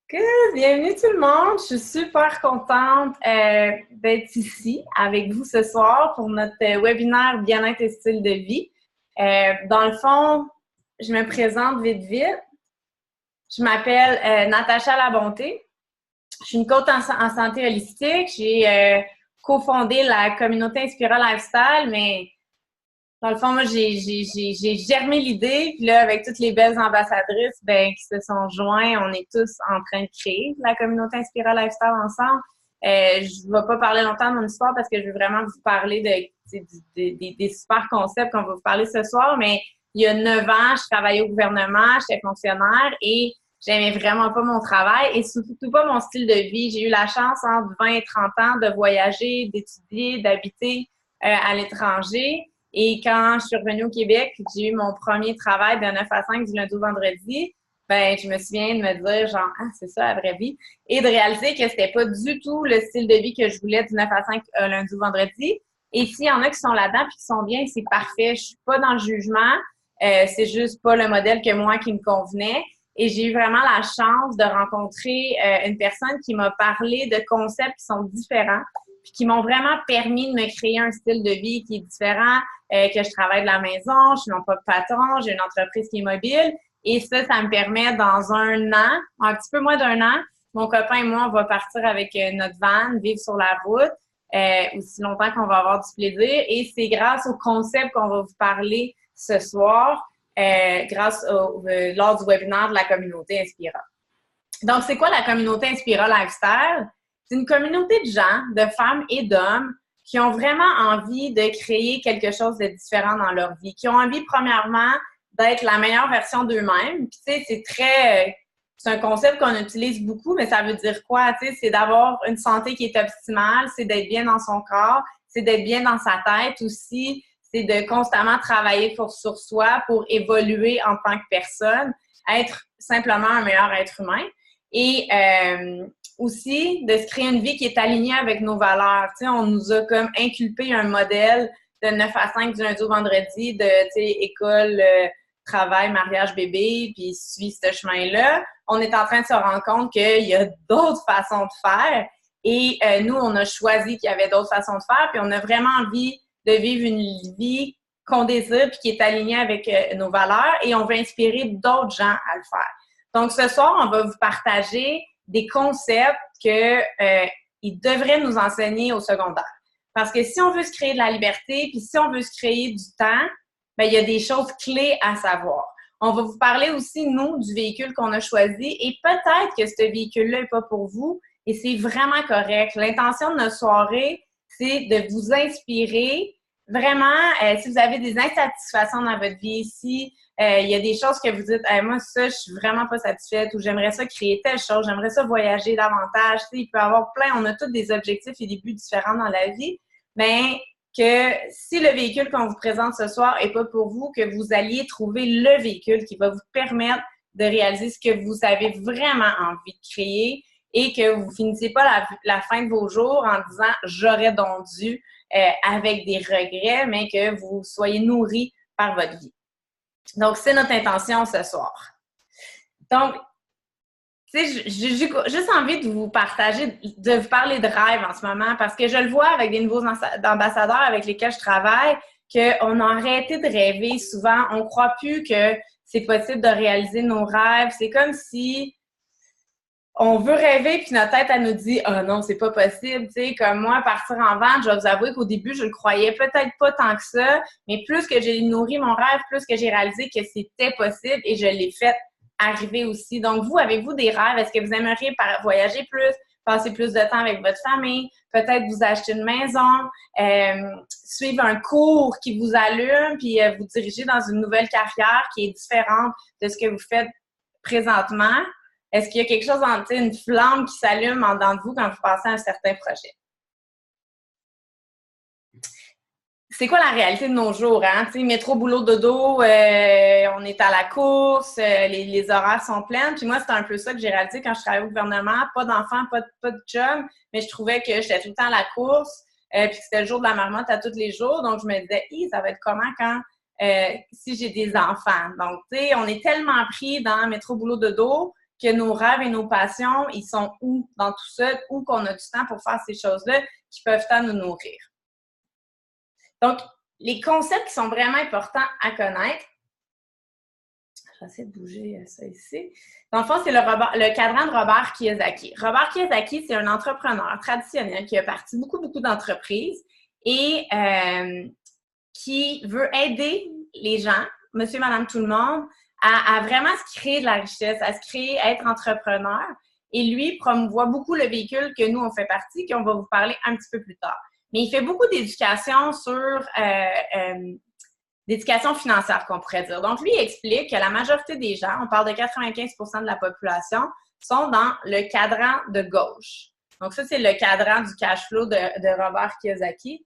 Good! Bienvenue tout le monde! Je suis super contente d'être ici avec vous ce soir pour notre webinaire Bien-être et style de vie. Dans le fond, je me présente vite. Je m'appelle Natacha Labonté. Je suis une coach en santé holistique. J'ai cofondé la communauté Inspira Lifestyle, mais dans le fond, moi, j'ai germé l'idée, puis là, avec toutes les belles ambassadrices qui se sont joints, on est tous en train de créer la communauté Inspira Lifestyle ensemble. Je ne vais pas parler longtemps de mon histoire parce que je veux vraiment vous parler des super concepts qu'on va vous parler ce soir, mais il y a 9 ans, je travaillais au gouvernement, j'étais fonctionnaire et j'aimais vraiment pas mon travail et surtout pas mon style de vie. J'ai eu la chance entre 20 et 30 ans de voyager, d'étudier, d'habiter à l'étranger. Et quand je suis revenue au Québec, j'ai eu mon premier travail de 9 à 5 du lundi au vendredi, je me souviens de me dire genre, ah, c'est ça la vraie vie. Et de réaliser que c'était pas du tout le style de vie que je voulais du 9 à 5 lundi au vendredi. Et s'il y en a qui sont là-dedans puis qui sont bien, c'est parfait. Je suis pas dans le jugement. C'est juste pas le modèle que moi qui me convenait. Et j'ai eu vraiment la chance de rencontrer une personne qui m'a parlé de concepts qui sont différents puis qui m'ont vraiment permis de me créer un style de vie qui est différent, que je travaille de la maison, je suis mon propre patron, j'ai une entreprise qui est mobile. Et ça me permet dans un an, un petit peu moins d'un an, mon copain et moi, on va partir avec notre van, vivre sur la route, aussi longtemps qu'on va avoir du plaisir. Et c'est grâce au concept qu'on va vous parler ce soir, lors du webinaire de la communauté Inspira. Donc, c'est quoi la communauté Inspira Lifestyle? C'est une communauté de gens, de femmes et d'hommes qui ont vraiment envie de créer quelque chose de différent dans leur vie, qui ont envie, premièrement, d'être la meilleure version d'eux-mêmes. Puis, tu sais, c'est un concept qu'on utilise beaucoup, mais ça veut dire quoi? Tu sais, c'est d'avoir une santé qui est optimale, c'est d'être bien dans son corps, c'est d'être bien dans sa tête aussi, c'est de constamment travailler sur soi pour évoluer en tant que personne, être simplement un meilleur être humain. Et aussi de se créer une vie qui est alignée avec nos valeurs. Tu sais, on nous a comme inculpé un modèle de 9 à 5 du lundi au vendredi, de école, travail, mariage, bébé, puis suivre ce chemin-là. On est en train de se rendre compte qu'il y a d'autres façons de faire. Et nous, on a choisi qu'il y avait d'autres façons de faire, puis on a vraiment envie de vivre une vie qu'on désire, puis qui est alignée avec nos valeurs, et on veut inspirer d'autres gens à le faire. Donc, ce soir, on va vous partager des concepts qu'ils devraient nous enseigner au secondaire. Parce que si on veut se créer de la liberté, puis si on veut se créer du temps, il y a des choses clés à savoir. On va vous parler aussi, nous, du véhicule qu'on a choisi et peut-être que ce véhicule-là n'est pas pour vous et c'est vraiment correct. L'intention de notre soirée, c'est de vous inspirer. Vraiment, si vous avez des insatisfactions dans votre vie ici, il y a des choses que vous dites, moi, ça, je suis vraiment pas satisfaite ou j'aimerais ça créer telle chose, j'aimerais ça voyager davantage. Tu sais, il peut y avoir on a tous des objectifs et des buts différents dans la vie, mais que si le véhicule qu'on vous présente ce soir n'est pas pour vous, que vous alliez trouver le véhicule qui va vous permettre de réaliser ce que vous avez vraiment envie de créer et que vous ne finissez pas la fin de vos jours en disant « j'aurais donc dû » avec des regrets, mais que vous soyez nourris par votre vie. Donc, c'est notre intention ce soir. Donc, tu sais, j'ai juste envie de vous partager, de vous parler de rêve en ce moment parce que je le vois avec des nouveaux ambassadeurs avec lesquels je travaille qu'on a arrêté de rêver souvent. On ne croit plus que c'est possible de réaliser nos rêves. C'est comme si on veut rêver puis notre tête, elle nous dit « Ah non, c'est pas possible. » Tu sais, comme moi, partir en vente, je vais vous avouer qu'au début, je le croyais peut-être pas tant que ça, mais plus que j'ai nourri mon rêve, plus que j'ai réalisé que c'était possible et je l'ai fait arriver aussi. Donc, vous, avez-vous des rêves? Est-ce que vous aimeriez voyager plus, passer plus de temps avec votre famille, peut-être vous acheter une maison, suivre un cours qui vous allume, puis vous diriger dans une nouvelle carrière qui est différente de ce que vous faites présentement? Est-ce qu'il y a quelque chose, une flamme qui s'allume en dedans de vous quand vous passez à un certain projet? C'est quoi la réalité de nos jours, hein? Tu sais, métro, boulot, dodo, on est à la course, les horaires sont pleins. Puis moi, c'était un peu ça que j'ai réalisé quand je travaillais au gouvernement. Pas d'enfants, pas de job, mais je trouvais que j'étais tout le temps à la course, puis que c'était le jour de la marmotte à tous les jours. Donc, je me disais, ça va être comment quand si j'ai des enfants? Donc, tu sais, on est tellement pris dans métro, boulot, dodo que nos rêves et nos passions, ils sont où dans tout ça, où qu'on a du temps pour faire ces choses-là qui peuvent tant nous nourrir. Donc, les concepts qui sont vraiment importants à connaître, j'essaie de bouger ça ici. Dans le fond, c'est le cadran de Robert Kiyosaki. Robert Kiyosaki, c'est un entrepreneur traditionnel qui a parti beaucoup d'entreprises et qui veut aider les gens, monsieur, madame, tout le monde, à vraiment se créer de la richesse, à se créer, à être entrepreneur. Et lui promouvoit beaucoup le véhicule que nous, on fait partie, qu'on va vous parler un petit peu plus tard. Mais il fait beaucoup d'éducation sur d'éducation financière, qu'on pourrait dire. Donc, lui, il explique que la majorité des gens, on parle de 95% de la population, sont dans le cadran de gauche. Donc, ça, c'est le cadran du cash flow de Robert Kiyosaki.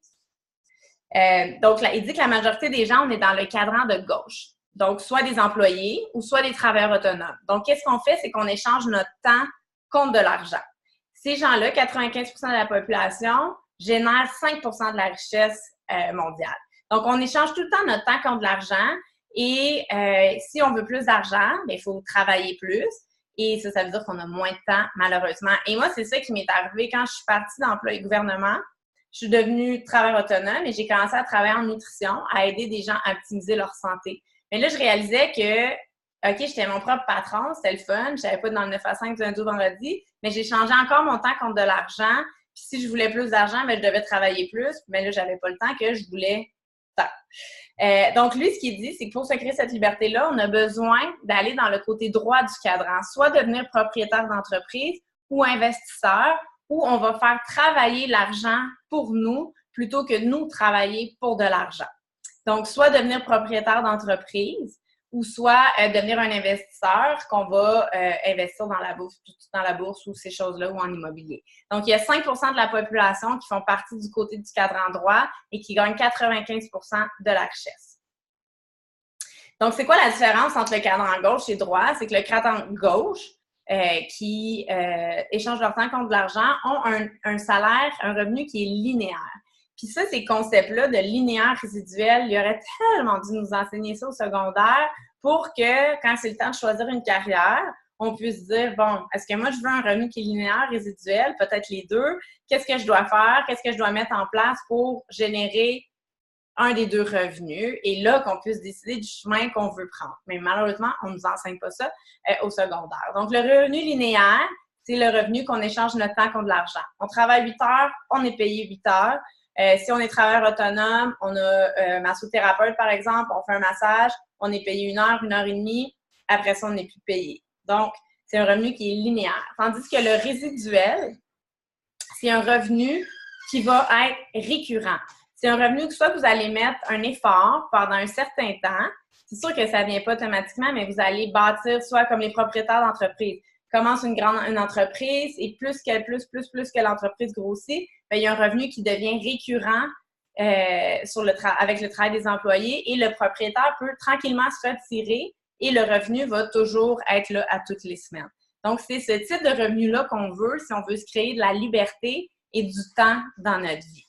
Donc, là, il dit que la majorité des gens, on est dans le cadran de gauche. Donc, soit des employés ou soit des travailleurs autonomes. Donc, qu'est-ce qu'on fait? C'est qu'on échange notre temps contre de l'argent. Ces gens-là, 95% de la population, génèrent 5% de la richesse mondiale. Donc, on échange tout le temps notre temps contre de l'argent et si on veut plus d'argent, il faut travailler plus et ça veut dire qu'on a moins de temps, malheureusement. Et moi, c'est ça qui m'est arrivé quand je suis partie d'emploi et gouvernement. Je suis devenue travailleur autonome et j'ai commencé à travailler en nutrition, à aider des gens à optimiser leur santé. Mais là, je réalisais que, OK, j'étais mon propre patron, c'était le fun, je n'avais pas dans le 9 à 5 du lundi au vendredi, mais j'ai changé encore mon temps contre de l'argent. Puis si je voulais plus d'argent, je devais travailler plus. Mais là, j'avais pas le temps que je voulais tant. Donc, lui, ce qu'il dit, c'est que pour se créer cette liberté-là, on a besoin d'aller dans le côté droit du cadran, soit devenir propriétaire d'entreprise ou investisseur, où on va faire travailler l'argent pour nous plutôt que nous travailler pour de l'argent. Donc, soit devenir propriétaire d'entreprise ou soit devenir un investisseur qu'on va investir dans la bourse ou ces choses-là ou en immobilier. Donc, il y a 5% de la population qui font partie du côté du cadran droit et qui gagnent 95% de la richesse. Donc, c'est quoi la différence entre le cadran gauche et droit? C'est que le cadran gauche, qui échangent leur temps contre de l'argent, ont un salaire, un revenu qui est linéaire. Puis ça, ces concepts-là de linéaire résiduel, il aurait tellement dû nous enseigner ça au secondaire pour que, quand c'est le temps de choisir une carrière, on puisse dire, bon, est-ce que moi, je veux un revenu qui est linéaire, résiduel, peut-être les deux? Qu'est-ce que je dois faire? Qu'est-ce que je dois mettre en place pour générer un des deux revenus? Et là, qu'on puisse décider du chemin qu'on veut prendre. Mais malheureusement, on ne nous enseigne pas ça au secondaire. Donc, le revenu linéaire, c'est le revenu qu'on échange notre temps contre de l'argent. On travaille 8 heures, on est payé 8 heures. Si on est travailleur autonome, on a massothérapeute, par exemple, on fait un massage, on est payé 1 heure, 1 heure et demie, après ça, on n'est plus payé. Donc, c'est un revenu qui est linéaire. Tandis que le résiduel, c'est un revenu qui va être récurrent. C'est un revenu que soit vous allez mettre un effort pendant un certain temps, c'est sûr que ça ne vient pas automatiquement, mais vous allez bâtir soit comme les propriétaires d'entreprise. Commence une entreprise et plus que l'entreprise grossit, bien, il y a un revenu qui devient récurrent avec le travail des employés et le propriétaire peut tranquillement se retirer et le revenu va toujours être là à toutes les semaines. Donc, c'est ce type de revenu-là qu'on veut si on veut se créer de la liberté et du temps dans notre vie.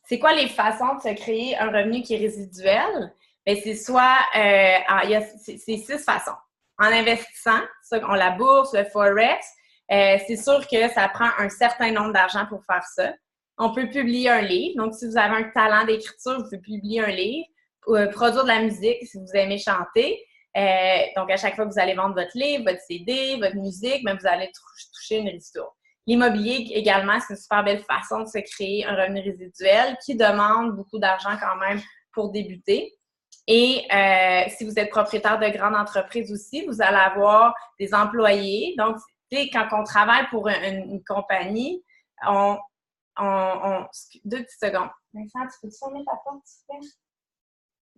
C'est quoi les façons de se créer un revenu qui est résiduel? Bien, c'est soit, c'est 6 façons. En investissant, ça, on la bourse, le Forex, c'est sûr que ça prend un certain nombre d'argent pour faire ça. On peut publier un livre. Donc, si vous avez un talent d'écriture, vous pouvez publier un livre. Produire de la musique si vous aimez chanter. Donc, à chaque fois que vous allez vendre votre livre, votre CD, votre musique, bien, vous allez toucher une ristourne. L'immobilier également, c'est une super belle façon de se créer un revenu résiduel qui demande beaucoup d'argent quand même pour débuter. Et si vous êtes propriétaire de grandes entreprises aussi, vous allez avoir des employés. Donc, quand on travaille pour une compagnie, deux petites secondes. Vincent, tu peux-tu fermer ta porte, s'il te plaît?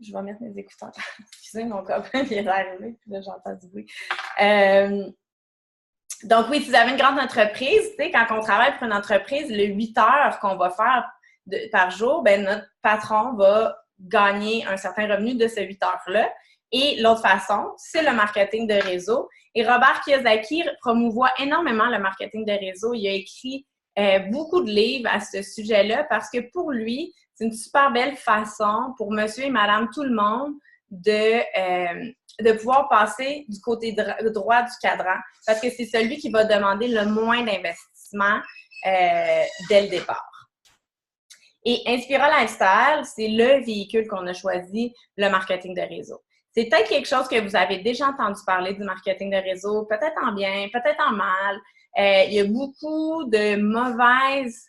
Je vais mettre mes écouteurs. Excusez, mon copain vient d'arriver, puis là, j'entends du bruit. Donc, oui, si vous avez une grande entreprise, quand on travaille pour une entreprise, le 8 heures qu'on va faire par jour, ben notre patron va gagner un certain revenu de ces 8 heures-là. Et l'autre façon, c'est le marketing de réseau. Et Robert Kiyosaki promouvoit énormément le marketing de réseau. Il a écrit beaucoup de livres à ce sujet-là parce que pour lui, c'est une super belle façon pour monsieur et madame tout le monde de pouvoir passer du côté droit du cadran parce que c'est celui qui va demander le moins d'investissement dès le départ. Et Inspira Lifestyle, c'est le véhicule qu'on a choisi, le marketing de réseau. C'est peut-être quelque chose que vous avez déjà entendu parler du marketing de réseau, peut-être en bien, peut-être en mal. Il y a beaucoup de mauvaises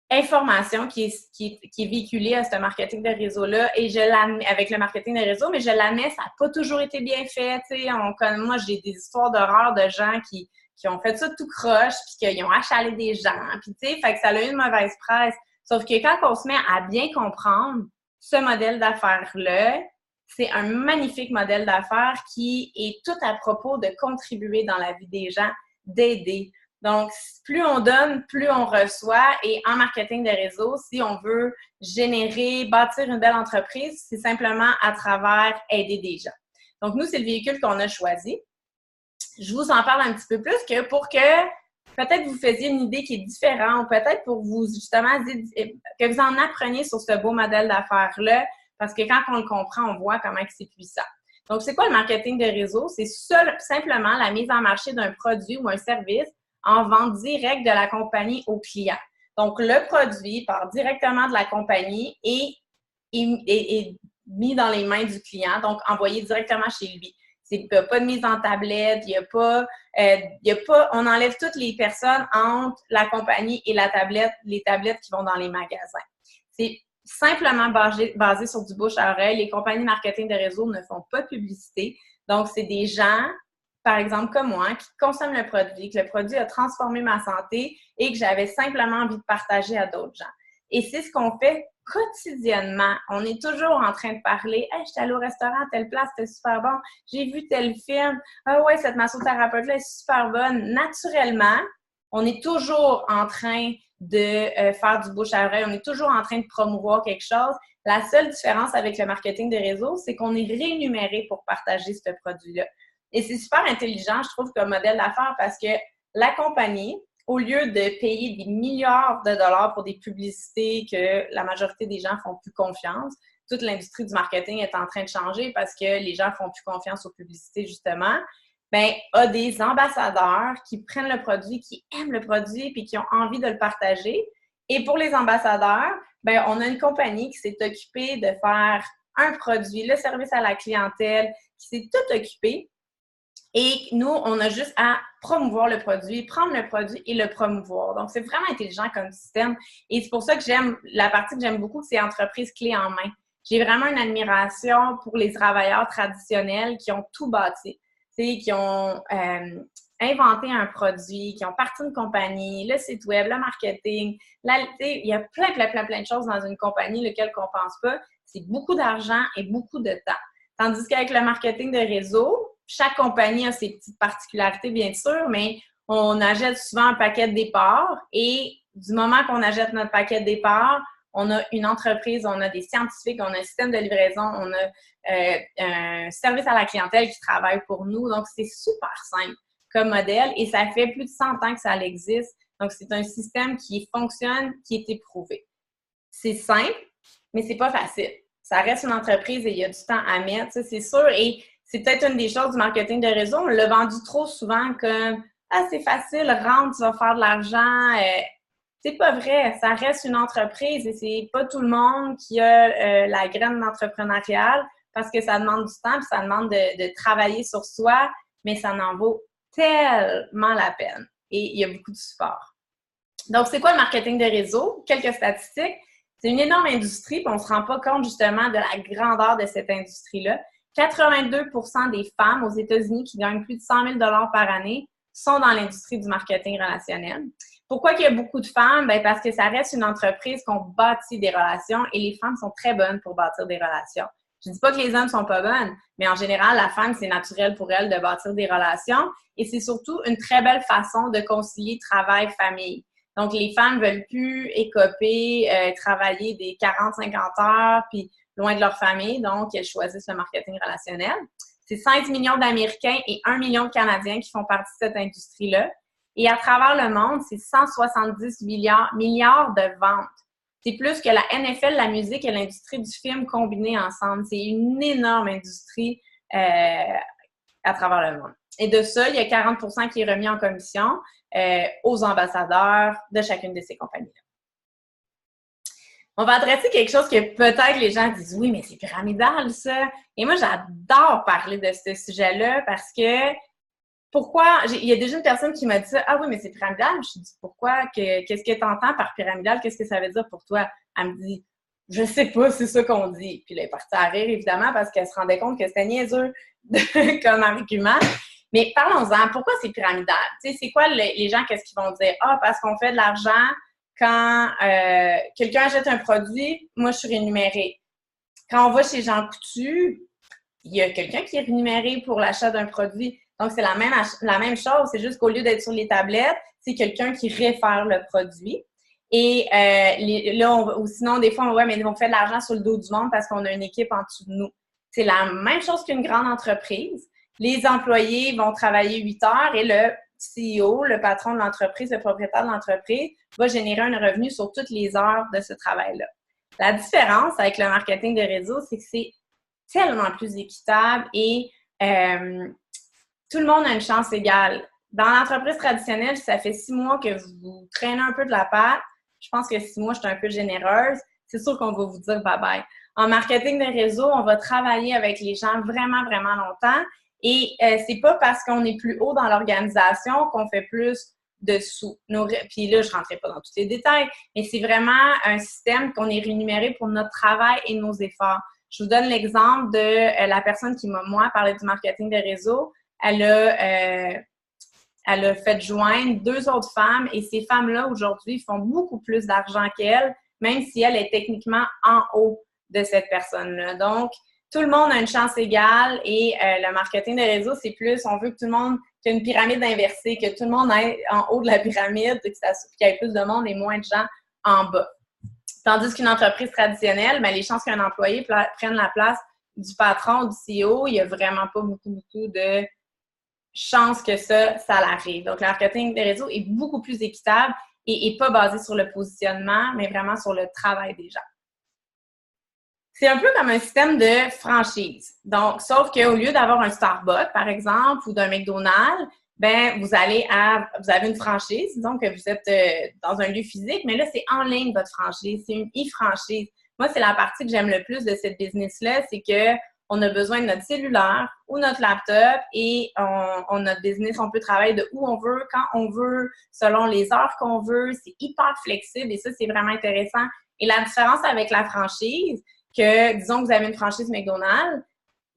information qui est véhiculée à ce marketing de réseau-là et je l'admets avec le marketing de réseau, mais je l'admets, ça n'a pas toujours été bien fait. Moi, j'ai des histoires d'horreur de gens qui ont fait ça tout croche puis qu'ils ont achalé des gens. Puis, fait que ça a eu une mauvaise presse. Sauf que quand on se met à bien comprendre ce modèle d'affaires-là, c'est un magnifique modèle d'affaires qui est tout à propos de contribuer dans la vie des gens, d'aider. Donc, plus on donne, plus on reçoit. Et en marketing de réseau, si on veut générer, bâtir une belle entreprise, c'est simplement à travers aider des gens. Donc, nous, c'est le véhicule qu'on a choisi. Je vous en parle un petit peu plus pour que peut-être vous faisiez une idée qui est différente, ou peut-être pour vous, justement, que vous en appreniez sur ce beau modèle d'affaires-là, parce que quand on le comprend, on voit comment c'est puissant. Donc, c'est quoi le marketing de réseau? C'est simplement la mise en marché d'un produit ou un service en vente directe de la compagnie au client. Donc, le produit part directement de la compagnie et est mis dans les mains du client, donc envoyé directement chez lui. Il n'y a pas de mise en tablette, il n'y a pas, on enlève toutes les personnes entre la compagnie et la tablette, les tablettes qui vont dans les magasins. C'est simplement basé sur du bouche à oreille. Les compagnies marketing de réseau ne font pas de publicité. Donc, c'est des gens, par exemple comme moi, qui consomment le produit, que le produit a transformé ma santé et que j'avais simplement envie de partager à d'autres gens. Et c'est ce qu'on fait quotidiennement. On est toujours en train de parler. « Hey, j'étais allée au restaurant à telle place, c'était super bon. J'ai vu tel film. Ah ouais, cette massothérapeute-là est super bonne. » Naturellement, on est toujours en train de faire du bouche à oreille. On est toujours en train de promouvoir quelque chose. La seule différence avec le marketing de réseau, c'est qu'on est rémunéré pour partager ce produit-là. Et c'est super intelligent, je trouve, comme modèle d'affaires parce que la compagnie, au lieu de payer des milliards de dollars pour des publicités que la majorité des gens font plus confiance, toute l'industrie du marketing est en train de changer parce que les gens font plus confiance aux publicités, justement, a des ambassadeurs qui prennent le produit, qui aiment le produit puis qui ont envie de le partager. Et pour les ambassadeurs, on a une compagnie qui s'est occupée de faire un produit, le service à la clientèle, qui s'est tout occupé. Et nous, on a juste à promouvoir le produit, prendre le produit et le promouvoir. Donc, c'est vraiment intelligent comme système. Et c'est pour ça que la partie que j'aime beaucoup, c'est entreprise clé en main. J'ai vraiment une admiration pour les travailleurs traditionnels qui ont tout bâti, qui ont inventé un produit, qui ont parti une compagnie, le site web, le marketing. Il y a plein de choses dans une compagnie lesquelles on ne pense pas. C'est beaucoup d'argent et beaucoup de temps. Tandis qu'avec le marketing de réseau, chaque compagnie a ses petites particularités, bien sûr, mais on achète souvent un paquet de départ et du moment qu'on achète notre paquet de départ, on a une entreprise, on a des scientifiques, on a un système de livraison, on a un service à la clientèle qui travaille pour nous. Donc, c'est super simple comme modèle et ça fait plus de 100 ans que ça existe. Donc, c'est un système qui fonctionne, qui est éprouvé. C'est simple, mais c'est pas facile. Ça reste une entreprise et il y a du temps à mettre, ça, c'est sûr. Et c'est peut-être une des choses du marketing de réseau. On l'a vendu trop souvent comme « Ah, c'est facile, rentre, tu vas faire de l'argent. » C'est pas vrai. Ça reste une entreprise et c'est pas tout le monde qui a la graine d'entrepreneurial parce que ça demande du temps et ça demande de travailler sur soi, mais ça en vaut tellement la peine. Et il y a beaucoup de support. Donc, c'est quoi le marketing de réseau? Quelques statistiques. C'est une énorme industrie, puis on ne se rend pas compte justement de la grandeur de cette industrie-là. 82% des femmes aux États-Unis qui gagnent plus de 100 000 $ par année sont dans l'industrie du marketing relationnel. Pourquoi qu'il y a beaucoup de femmes? Parce que ça reste une entreprise qu'on bâtit des relations et les femmes sont très bonnes pour bâtir des relations. Je ne dis pas que les hommes ne sont pas bonnes, mais en général, la femme, c'est naturel pour elle de bâtir des relations et c'est surtout une très belle façon de concilier travail-famille. Donc, les femmes ne veulent plus écoper, travailler des 40-50 heures, puis loin de leur famille. Donc, elles choisissent le marketing relationnel. C'est 16 millions d'Américains et 1 million de Canadiens qui font partie de cette industrie-là. Et à travers le monde, c'est 170 milliards de ventes. c'est plus que la NFL, la musique et l'industrie du film combinés ensemble. C'est une énorme industrie à travers le monde. Et de ça, il y a 40 % qui est remis en commission aux ambassadeurs de chacune de ces compagnies-là. On va adresser quelque chose que peut-être les gens disent « Oui, mais c'est pyramidal, ça! » Et moi, j'adore parler de ce sujet-là parce que pourquoi? Il y a déjà une personne qui m'a dit ça. Ah oui, mais c'est pyramidal. Je me dis pourquoi? Qu'est-ce que tu entends par pyramidal? Qu'est-ce que ça veut dire pour toi? Elle me dit, je sais pas, c'est ça qu'on dit. Puis là, elle est partie à rire, évidemment, parce qu'elle se rendait compte que c'était niaiseux comme argument. Mais parlons-en. Pourquoi c'est pyramidal? Tu sais, c'est quoi les gens, qu'est-ce qu'ils vont dire? Ah, parce qu'on fait de l'argent quand quelqu'un achète un produit, moi, je suis rémunérée. Quand on va chez Jean Coutu, il y a quelqu'un qui est rémunéré pour l'achat d'un produit. Donc, c'est la même chose. C'est juste qu'au lieu d'être sur les tablettes, c'est quelqu'un qui réfère le produit. Et ou sinon, des fois, mais on fait de l'argent sur le dos du monde parce qu'on a une équipe en dessous de nous. C'est la même chose qu'une grande entreprise. Les employés vont travailler 8 heures et le CEO, le patron de l'entreprise, le propriétaire de l'entreprise, va générer un revenu sur toutes les heures de ce travail-là. La différence avec le marketing de réseau, c'est que c'est tellement plus équitable et tout le monde a une chance égale. Dans l'entreprise traditionnelle, ça fait 6 mois que vous traînez un peu de la patte. Je pense que 6 mois, je suis un peu généreuse. C'est sûr qu'on va vous dire bye-bye. En marketing de réseau, on va travailler avec les gens vraiment, vraiment longtemps. Et c'est pas parce qu'on est plus haut dans l'organisation qu'on fait plus de sous. Puis là, je ne rentrais pas dans tous les détails, mais c'est vraiment un système qu'on est rémunéré pour notre travail et nos efforts. Je vous donne l'exemple de la personne qui m'a, moi, parlé du marketing de réseau. Elle a fait joindre 2 autres femmes et ces femmes-là, aujourd'hui, font beaucoup plus d'argent qu'elle, même si elle est techniquement en haut de cette personne-là. Donc, tout le monde a une chance égale et le marketing de réseau, c'est plus, on veut que tout le monde, qu'il y ait une pyramide inversée, que tout le monde aille en haut de la pyramide, qu'il y ait plus de monde et moins de gens en bas. Tandis qu'une entreprise traditionnelle, les chances qu'un employé prenne la place du patron, du CEO, il n'y a vraiment pas beaucoup de chances que ça l'arrive. Donc, le marketing de réseau est beaucoup plus équitable et pas basé sur le positionnement, mais vraiment sur le travail des gens. C'est un peu comme un système de franchise. Donc, sauf qu'au lieu d'avoir un Starbucks, par exemple, ou d'un McDonald's, vous avez une franchise, donc vous êtes dans un lieu physique, mais là, c'est en ligne votre franchise, c'est une e-franchise. Moi, c'est la partie que j'aime le plus de cette business-là, c'est que on a besoin de notre cellulaire ou notre laptop et on notre business, on peut travailler de où on veut, quand on veut, selon les heures qu'on veut. C'est hyper flexible et ça, c'est vraiment intéressant. Et la différence avec la franchise, que disons que vous avez une franchise McDonald's,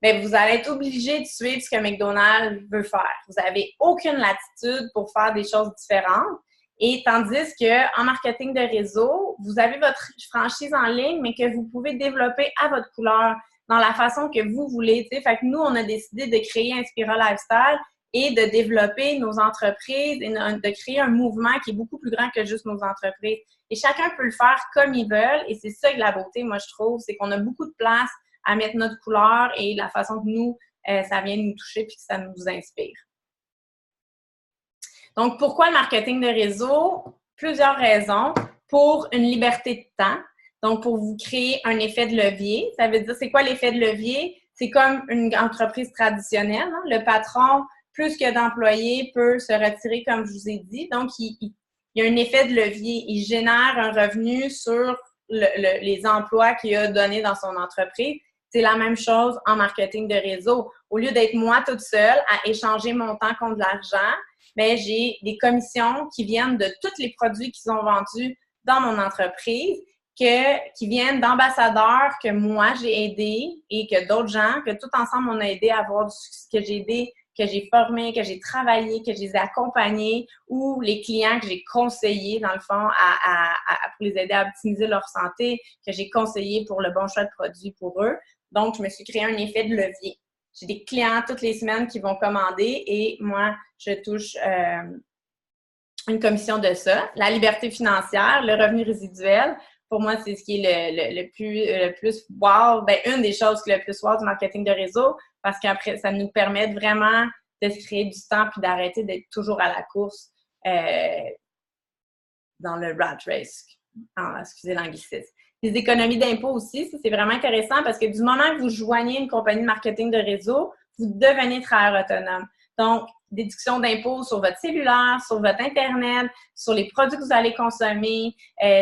vous allez être obligé de suivre ce que McDonald's veut faire. Vous n'avez aucune latitude pour faire des choses différentes. Et tandis qu'en marketing de réseau, vous avez votre franchise en ligne, mais que vous pouvez développer à votre couleur, dans la façon que vous voulez. Fait que nous, on a décidé de créer Inspira Lifestyle et de développer nos entreprises et de créer un mouvement qui est beaucoup plus grand que juste nos entreprises. Et chacun peut le faire comme il veut. Et c'est ça que la beauté, moi, je trouve, c'est qu'on a beaucoup de place à mettre notre couleur et la façon que nous, ça vient nous toucher puis que ça nous inspire. Donc, pourquoi le marketing de réseau? Plusieurs raisons. Pour une liberté de temps. Donc, pour vous créer un effet de levier. Ça veut dire, c'est quoi l'effet de levier? C'est comme une entreprise traditionnelle. Hein? Le patron, plus que d'employés, peut se retirer, comme je vous ai dit. Donc, il y a un effet de levier. Il génère un revenu sur les emplois qu'il a donnés dans son entreprise. C'est la même chose en marketing de réseau. Au lieu d'être moi toute seule à échanger mon temps contre de l'argent, j'ai des commissions qui viennent de tous les produits qu'ils ont vendus dans mon entreprise, qui viennent d'ambassadeurs que moi j'ai aidés et que d'autres gens, que tout ensemble on a aidé à avoir du succès, que j'ai aidé, que j'ai formé, que j'ai travaillé, que je les ai accompagnés, ou les clients que j'ai conseillés, dans le fond, pour les aider à optimiser leur santé, que j'ai conseillé pour le bon choix de produits pour eux. Donc, je me suis créé un effet de levier. J'ai des clients toutes les semaines qui vont commander et moi, je touche une commission de ça. La liberté financière, le revenu résiduel, pour moi, c'est ce qui est le plus wow. Une des choses qui est le plus wow du marketing de réseau, parce qu'après, ça nous permet vraiment de se créer du temps puis d'arrêter d'être toujours à la course dans le rat race, excusez l'anglicisme. Les économies d'impôts aussi, c'est vraiment intéressant parce que du moment que vous joignez une compagnie de marketing de réseau, vous devenez travailleur autonome. Donc, déduction d'impôts sur votre cellulaire, sur votre Internet, sur les produits que vous allez consommer,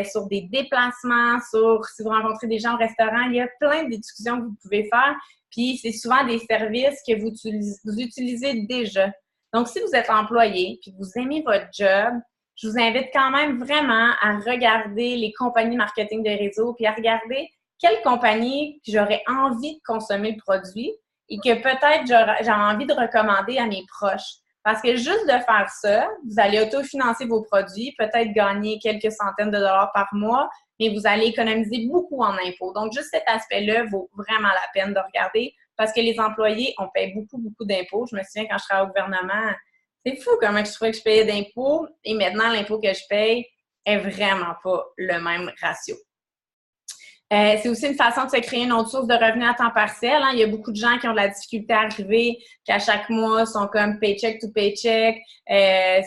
sur des déplacements, sur si vous rencontrez des gens au restaurant, il y a plein de déductions que vous pouvez faire. Puis, c'est souvent des services que vous utilisez déjà. Donc, si vous êtes employé puis que vous aimez votre job, je vous invite quand même vraiment à regarder les compagnies marketing de réseau puis à regarder quelle compagnie j'aurais envie de consommer le produit et que peut-être j'ai envie de recommander à mes proches. Parce que juste de faire ça, vous allez autofinancer vos produits, peut-être gagner quelques centaines de dollars par mois, mais vous allez économiser beaucoup en impôts. Donc, juste cet aspect-là vaut vraiment la peine de regarder parce que les employés, on paye beaucoup, beaucoup d'impôts. Je me souviens quand je travaillais au gouvernement, c'est fou comment je trouvais que je payais d'impôts et maintenant, l'impôt que je paye est vraiment pas le même ratio. C'est aussi une façon de se créer une autre source de revenus à temps partiel. Hein. Il y a beaucoup de gens qui ont de la difficulté à arriver, qui à chaque mois sont comme paycheck to paycheck,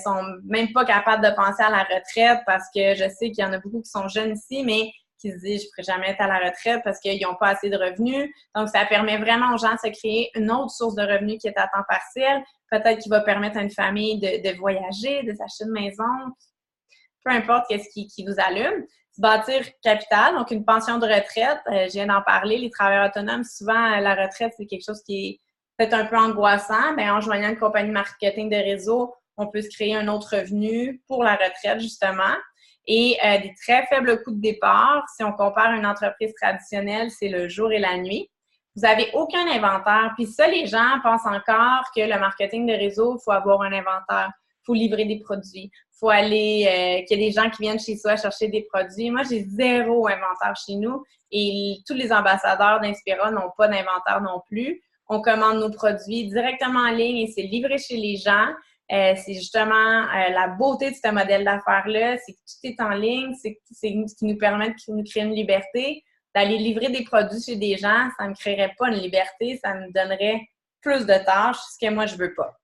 sont même pas capables de penser à la retraite parce que je sais qu'il y en a beaucoup qui sont jeunes ici, mais qui se disent « je ne pourrais jamais être à la retraite parce qu'ils n'ont pas assez de revenus ». Donc, ça permet vraiment aux gens de se créer une autre source de revenus qui est à temps partiel, peut-être qui va permettre à une famille de voyager, de s'acheter une maison, peu importe qu'est-ce qui vous allume. Bâtir capital, donc une pension de retraite. Je viens d'en parler, les travailleurs autonomes, souvent la retraite, c'est quelque chose qui est peut-être un peu angoissant. Bien, en joignant une compagnie marketing de réseau, on peut se créer un autre revenu pour la retraite, justement. Et des très faibles coûts de départ, si on compare à une entreprise traditionnelle, c'est le jour et la nuit. Vous n'avez aucun inventaire. Puis ça, les gens pensent encore que le marketing de réseau, il faut avoir un inventaire, il faut livrer des produits, il faut aller, qu'il y a des gens qui viennent chez soi chercher des produits. Moi, j'ai 0 inventaire chez nous et tous les ambassadeurs d'Inspira n'ont pas d'inventaire non plus. On commande nos produits directement en ligne et c'est livré chez les gens. C'est justement la beauté de ce modèle d'affaires-là, c'est que tout est en ligne, c'est ce qui nous permet de nous créer une liberté. D'aller livrer des produits chez des gens, ça ne me créerait pas une liberté, ça me donnerait plus de tâches, ce que moi, je veux pas.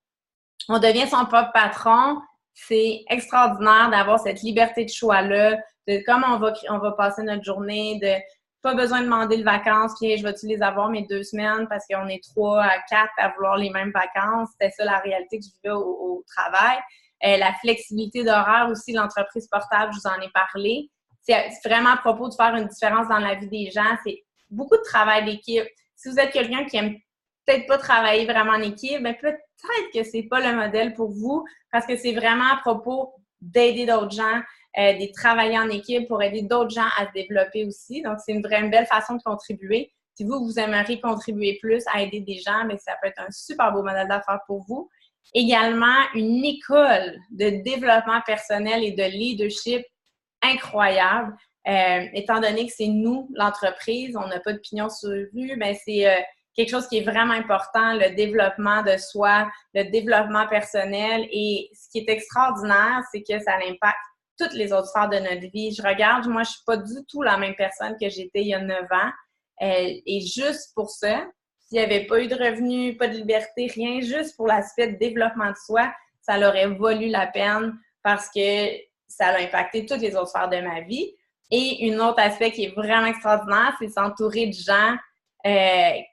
On devient son propre patron. C'est extraordinaire d'avoir cette liberté de choix-là, de comment on va passer notre journée, de pas besoin de demander de vacances, puis je vais-tu les avoir mes 2 semaines parce qu'on est 3 à 4 à vouloir les mêmes vacances. C'était ça la réalité que je vivais au travail. La flexibilité d'horaire aussi, l'entreprise portable, je vous en ai parlé. C'est vraiment à propos de faire une différence dans la vie des gens. C'est beaucoup de travail d'équipe. Si vous êtes quelqu'un qui aime peut-être pas travailler vraiment en équipe, mais peut-être que c'est pas le modèle pour vous parce que c'est vraiment à propos d'aider d'autres gens, de travailler en équipe pour aider d'autres gens à se développer aussi. Donc, c'est une belle façon de contribuer. Si vous aimeriez contribuer plus à aider des gens, mais ça peut être un super beau modèle d'affaires pour vous. Également, une école de développement personnel et de leadership incroyable. Étant donné que c'est nous, l'entreprise, on n'a pas de pignon sur rue, mais c'est quelque chose qui est vraiment important, le développement de soi, le développement personnel. Et ce qui est extraordinaire, c'est que ça impacte toutes les autres sphères de notre vie. Je regarde, moi, je suis pas du tout la même personne que j'étais il y a 9 ans. Et juste pour ça, s'il n'y avait pas eu de revenus, pas de liberté, rien, juste pour l'aspect de développement de soi, ça l'aurait valu la peine parce que ça a impacté toutes les autres sphères de ma vie. Et un autre aspect qui est vraiment extraordinaire, c'est s'entourer de gens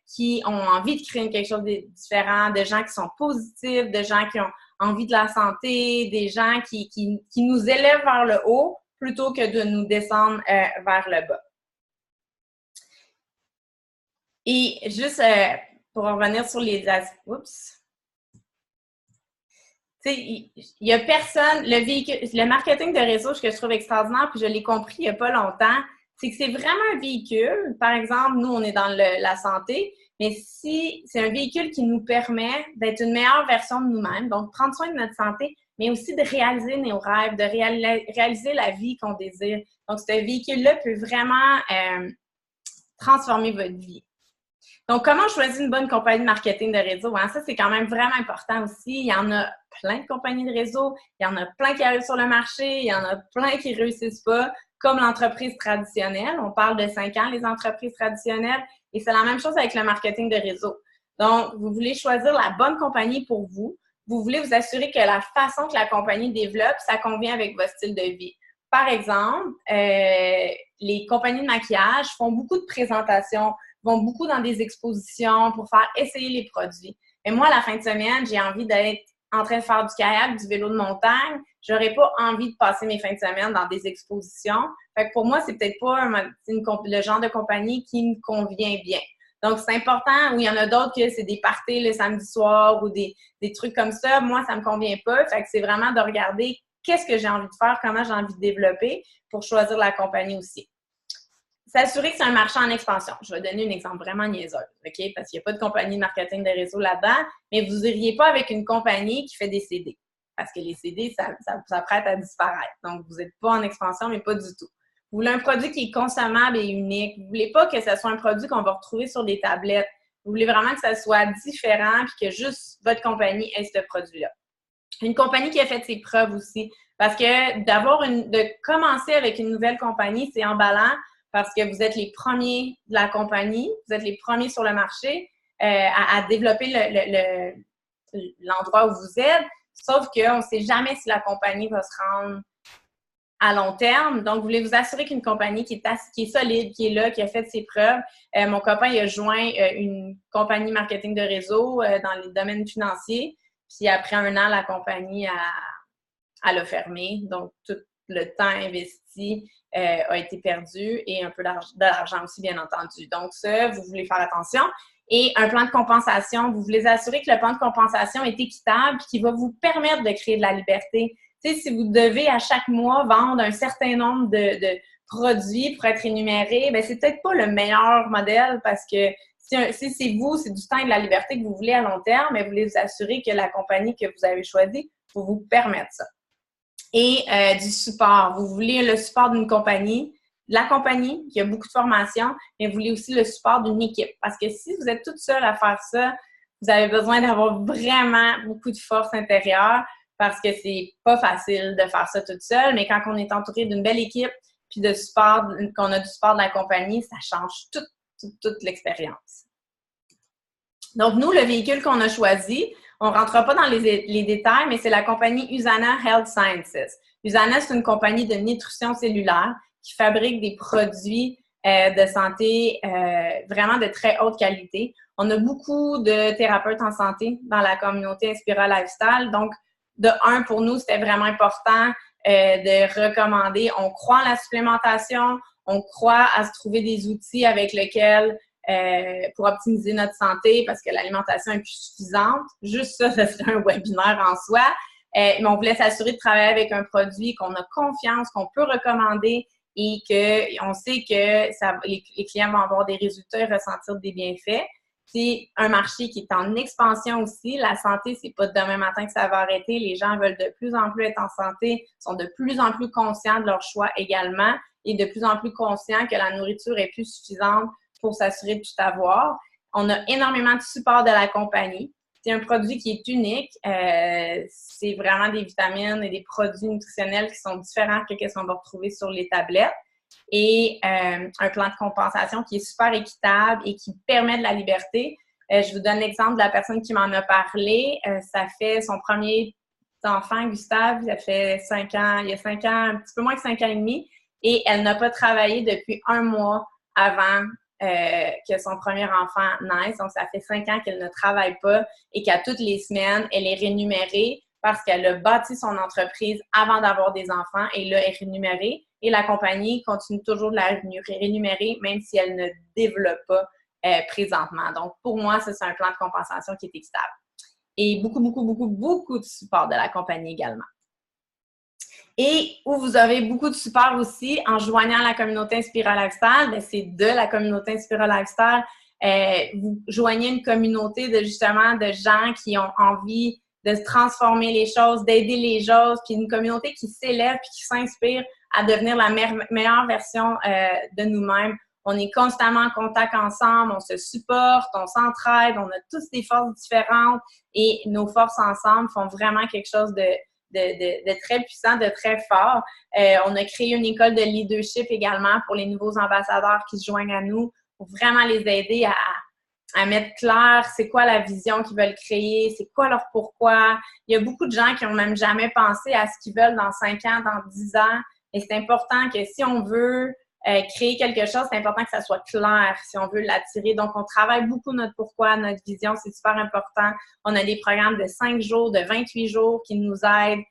qui ont envie de créer quelque chose de différent, de gens qui sont positifs, de gens qui ont envie de la santé, des gens qui nous élèvent vers le haut plutôt que de nous descendre vers le bas. Et juste pour revenir sur les aspects... Oups! Tu sais, il y a personne... Le marketing de réseau, ce que je trouve extraordinaire, puis je l'ai compris il n'y a pas longtemps, c'est que c'est vraiment un véhicule. Par exemple, nous, on est dans la santé, mais si c'est un véhicule qui nous permet d'être une meilleure version de nous-mêmes, donc prendre soin de notre santé, mais aussi de réaliser nos rêves, de réaliser la vie qu'on désire. Donc, ce véhicule-là peut vraiment transformer votre vie. Donc, comment choisir une bonne compagnie de marketing de réseau? Hein? Ça, c'est quand même vraiment important aussi. Il y en a plein de compagnies de réseau, il y en a plein qui arrivent sur le marché, il y en a plein qui ne réussissent pas, comme l'entreprise traditionnelle. On parle de 5 ans, les entreprises traditionnelles, et c'est la même chose avec le marketing de réseau. Donc, vous voulez choisir la bonne compagnie pour vous. Vous voulez vous assurer que la façon que la compagnie développe, ça convient avec votre style de vie. par exemple, les compagnies de maquillage font beaucoup de présentations, vont beaucoup dans des expositions pour faire essayer les produits. Mais moi, à la fin de semaine, j'ai envie d'être en train de faire du kayak, du vélo de montagne. J'aurais pas envie de passer mes fins de semaine dans des expositions. Fait que pour moi, c'est peut-être pas le genre de compagnie qui me convient bien. Donc, c'est important, ou il y en a d'autres que c'est des parties le samedi soir ou des trucs comme ça. Moi, ça me convient pas. Fait que c'est vraiment de regarder qu'est-ce que j'ai envie de faire, comment j'ai envie de développer pour choisir la compagnie aussi. S'assurer que c'est un marché en expansion. Je vais donner un exemple vraiment niaiseux, OK? Parce qu'il n'y a pas de compagnie de marketing de réseau là-dedans, mais vous n'iriez pas avec une compagnie qui fait des CD. Parce que les CD, ça prête à disparaître. Donc, vous n'êtes pas en expansion, mais pas du tout. Vous voulez un produit qui est consommable et unique. Vous ne voulez pas que ce soit un produit qu'on va retrouver sur des tablettes. Vous voulez vraiment que ça soit différent et que juste votre compagnie ait ce produit-là. Une compagnie qui a fait ses preuves aussi. Parce que de commencer avec une nouvelle compagnie, c'est emballant parce que vous êtes les premiers de la compagnie, vous êtes les premiers sur le marché à développer l'endroit où vous êtes. Sauf qu'on ne sait jamais si la compagnie va se rendre à long terme. Donc, vous voulez vous assurer qu'une compagnie qui est solide, qui est là, qui a fait ses preuves. Mon copain, il a joint une compagnie marketing de réseau dans les domaines financiers. Puis après un an, la compagnie a fermé. Donc, tout le temps investi a été perdu et un peu de l'argent aussi, bien entendu. Donc, ça, vous voulez faire attention. Et un plan de compensation, vous voulez assurer que le plan de compensation est équitable et qui va vous permettre de créer de la liberté. Tu sais, si vous devez à chaque mois vendre un certain nombre de produits pour être énumérés, bien, c'est peut-être pas le meilleur modèle parce que si c'est vous, c'est du temps et de la liberté que vous voulez à long terme, mais vous voulez vous assurer que la compagnie que vous avez choisie pour vous permettre ça. Et du support. Vous voulez le support d'une compagnie, de la compagnie qui a beaucoup de formation, mais vous voulez aussi le support d'une équipe. Parce que si vous êtes toute seule à faire ça, vous avez besoin d'avoir vraiment beaucoup de force intérieure parce que c'est pas facile de faire ça toute seule. Mais quand on est entouré d'une belle équipe puis de support, qu'on a du support de la compagnie, ça change toute l'expérience. Donc, nous, le véhicule qu'on a choisi, on ne rentrera pas dans les détails, mais c'est la compagnie USANA Health Sciences. USANA, c'est une compagnie de nutrition cellulaire qui fabrique des produits de santé vraiment de très haute qualité. On a beaucoup de thérapeutes en santé dans la communauté Inspira Lifestyle. Donc, de un, pour nous, c'était vraiment important de recommander. On croit en la supplémentation, on croit à se trouver des outils avec lesquels pour optimiser notre santé parce que l'alimentation est plus suffisante. Juste ça, ce serait un webinaire en soi. Mais on voulait s'assurer de travailler avec un produit qu'on a confiance, qu'on peut recommander et qu'on sait que les clients vont avoir des résultats et ressentir des bienfaits. C'est un marché qui est en expansion aussi. La santé, c'est pas demain matin que ça va arrêter. Les gens veulent de plus en plus être en santé, sont de plus en plus conscients de leur choix également et de plus en plus conscients que la nourriture est plus suffisante pour s'assurer de tout avoir. On a énormément de support de la compagnie. C'est un produit qui est unique. C'est vraiment des vitamines et des produits nutritionnels qui sont différents que ce qu'on va retrouver sur les tablettes. Et un plan de compensation qui est super équitable et qui permet de la liberté. Je vous donne l'exemple de la personne qui m'en a parlé. Ça fait son premier enfant, Gustave, ça fait 5 ans, il y a 5 ans, un petit peu moins que 5 ans et demi. Et elle n'a pas travaillé depuis 1 mois avant que son premier enfant naisse. Donc, ça fait 5 ans qu'elle ne travaille pas et qu'à toutes les semaines, elle est rémunérée parce qu'elle a bâti son entreprise avant d'avoir des enfants et là, elle est rémunérée. Et la compagnie continue toujours de la rémunérer même si elle ne développe pas présentement. Donc, pour moi, ça, c'est un plan de compensation qui est équitable. Et beaucoup, beaucoup, beaucoup, beaucoup de support de la compagnie également. Et où vous avez beaucoup de support aussi en joignant la communauté Inspira Lifestyle, bien, c'est de la communauté Inspira Lifestyle. Vous joignez une communauté de justement de gens qui ont envie de transformer les choses, d'aider les choses, puis une communauté qui s'élève puis qui s'inspire à devenir la meilleure version de nous-mêmes. On est constamment en contact ensemble, on se supporte, on s'entraide, on a tous des forces différentes et nos forces ensemble font vraiment quelque chose de très puissant, de très fort. On a créé une école de leadership également pour les nouveaux ambassadeurs qui se joignent à nous pour vraiment les aider à mettre clair c'est quoi la vision qu'ils veulent créer, c'est quoi leur pourquoi. Il y a beaucoup de gens qui n'ont même jamais pensé à ce qu'ils veulent dans 5 ans, dans 10 ans. Et c'est important que si on veut créer quelque chose, c'est important que ça soit clair si on veut l'attirer. Donc, on travaille beaucoup notre pourquoi, notre vision, c'est super important. On a des programmes de 5 jours, de 28 jours qui nous aident,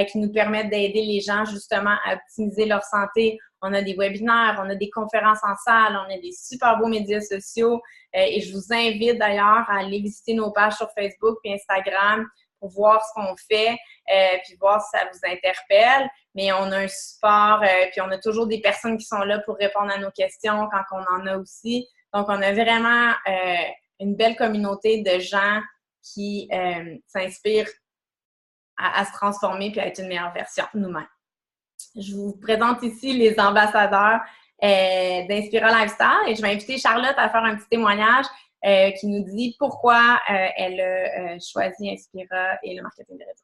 qui nous permettent d'aider les gens justement à optimiser leur santé. On a des webinaires, on a des conférences en salle, on a des super beaux médias sociaux et je vous invite d'ailleurs à aller visiter nos pages sur Facebook et Instagram pour voir ce qu'on fait, puis voir si ça vous interpelle. Mais on a un support, puis on a toujours des personnes qui sont là pour répondre à nos questions quand on en a aussi. Donc, on a vraiment une belle communauté de gens qui s'inspirent à se transformer puis à être une meilleure version de nous-mêmes. Je vous présente ici les ambassadeurs d'Inspira Lifestyle et je vais inviter Charlotte à faire un petit témoignage qui nous dit pourquoi elle a choisi Inspira et le marketing de réseau.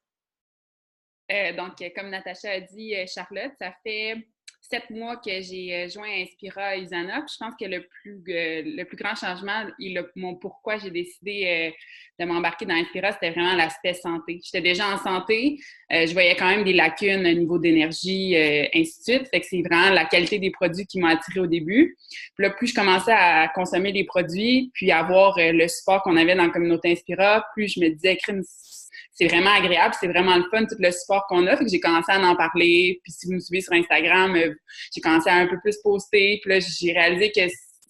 Donc, comme Natacha a dit, Charlotte, ça fait 7 mois que j'ai joint Inspira Usana. Puis je pense que le plus grand changement et mon pourquoi j'ai décidé de m'embarquer dans Inspira, c'était vraiment l'aspect santé. J'étais déjà en santé, je voyais quand même des lacunes au niveau d'énergie, ainsi de suite. Fait que c'est vraiment la qualité des produits qui m'a attirée au début. Puis là, plus je commençais à consommer les produits, puis à voir le support qu'on avait dans la communauté Inspira, plus je me disais, crime, c'est vraiment agréable, c'est vraiment le fun, tout le support qu'on a. Fait que j'ai commencé à en parler. Puis si vous me suivez sur Instagram, j'ai commencé à un peu plus poster. Puis là, j'ai réalisé que